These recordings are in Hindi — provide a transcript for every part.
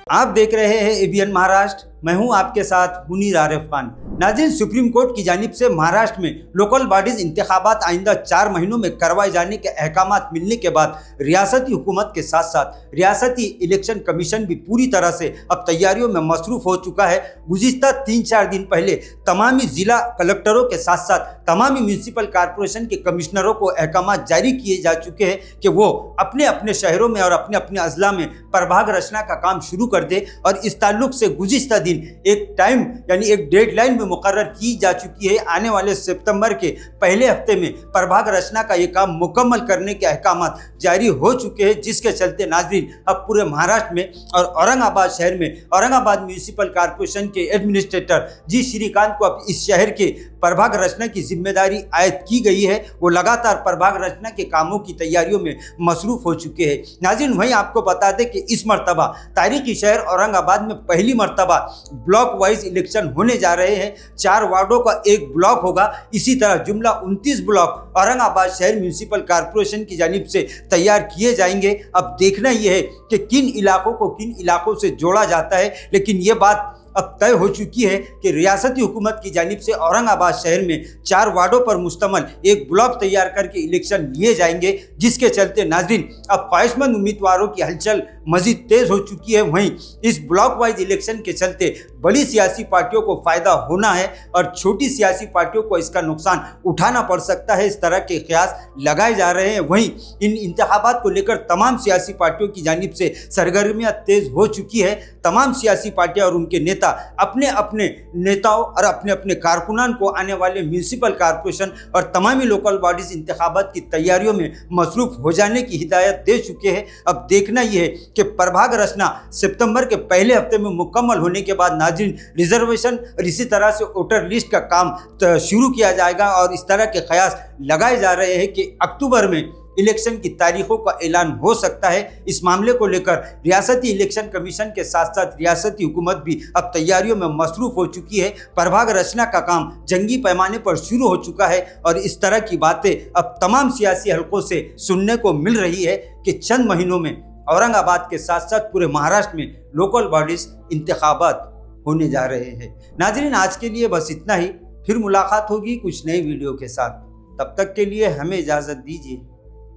आप देख रहे हैं एबीएन महाराष्ट्र। मैं हूं आपके साथ मुनीर आरिफ खान। नाज़रीन, सुप्रीम कोर्ट की जानिब से महाराष्ट्र में लोकल बॉडीज इंतखाबात आइंदा 4 महीनों में करवाए जाने के अहकामात मिलने के बाद रियासती हुकूमत के साथ साथ रियासती इलेक्शन कमीशन भी पूरी तरह से अब तैयारियों में मसरूफ हो चुका है। गुज़िश्ता 3-4 दिन पहले तमामी जिला कलेक्टरों के साथ साथ तमामी म्यूनसिपल कॉरपोरेशन के कमिश्नरों को अहकामात जारी किए जा चुके हैं कि वो अपने अपने शहरों में और अपने अपने अजला में प्रभाग रचना का काम शुरू कर दे। और इस ताल्लुक से गुज़िश्ता दिन एक टाइम यानी एक डेडलाइन भी मुकर्रर की जा चुकी है। आने वाले सितंबर के पहले हफ्ते में प्रभाग रचना का ये काम मुकम्मल करने के अहकामात जारी हो चुके हैं, जिसके चलते नाज़रीन अब पूरे महाराष्ट्र में और औरंगाबाद शहर में औरंगाबाद म्यूनसिपल कॉरपोरेशन के एडमिनिस्ट्रेटर जी श्रीकांत को अब इस शहर के प्रभाग रचना की जिम्मेदारी आयद की गई है। वो लगातार प्रभाग रचना के कामों की तैयारियों में मसरूफ हो चुके हैं। नाज़रीन, वहीं आपको बता दें कि इस मरतबा तारीखी शहर औरंगाबाद में पहली मरतबा ब्लॉक वाइज इलेक्शन होने जा रहे हैं। 4 वार्डों का एक ब्लॉक होगा। इसी तरह जुमला 29 ब्लॉक औरंगाबाद शहर म्यूनसिपल कॉरपोरेशन की जानिब से तैयार किए जाएंगे। अब देखना यह है कि किन इलाकों को किन इलाकों से जोड़ा जाता है, लेकिन ये बात अब तय हो चुकी है कि रियासती हुकूमत की जानिब से औरंगाबाद शहर में 4 वार्डों पर मुश्तमल एक ब्लॉक तैयार करके इलेक्शन लिए जाएंगे, जिसके चलते नाज़रीन अब ख्वाहिशमंद उम्मीदवारों की हलचल मजीद तेज़ हो चुकी है। वहीं इस ब्लॉक वाइज इलेक्शन के चलते बड़ी सियासी पार्टियों को फ़ायदा होना है और छोटी सियासी पार्टियों को इसका नुकसान उठाना पड़ सकता है। इस तरह के क़यास लगाए जा रहे हैं। वहीं इन इंतखाबात को लेकर तमाम सियासी पार्टियों की जानिब से सरगर्मियाँ तेज़ हो चुकी है। तमाम सियासी पार्टियाँ और उनके नेता अपने अपने नेताओं और अपने अपने कारकुनान को आने वाले म्यूनसिपल कॉरपोरेशन और तमामी लोकल बॉडीज इंतखाबात की तैयारियों में मसरूफ हो जाने की हिदायत दे चुके हैं। अब देखना यह है कि प्रभाग रचना सितंबर के पहले हफ्ते में मुकम्मल होने के बाद नाज़रीन रिजर्वेशन और इसी तरह से वोटर लिस्ट का काम शुरू किया जाएगा। और इस तरह के क़यास लगाए जा रहे हैं कि अक्टूबर में इलेक्शन की तारीखों का ऐलान हो सकता है। इस मामले को लेकर रियासती इलेक्शन कमीशन के साथ साथ रियासती हुकूमत भी अब तैयारियों में मसरूफ हो चुकी है। प्रभाग रचना का काम जंगी पैमाने पर शुरू हो चुका है और इस तरह की बातें अब तमाम सियासी हलकों से सुनने को मिल रही है कि चंद महीनों में औरंगाबाद के साथ साथ पूरे महाराष्ट्र में लोकल बॉडीज इंतखाबात होने जा रहे हैं। नाज़रीन, आज के लिए बस इतना ही। फिर मुलाकात होगी कुछ नई वीडियो के साथ। तब तक के लिए हमें इजाज़त दीजिए।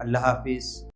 अल्लाह हाफिज़।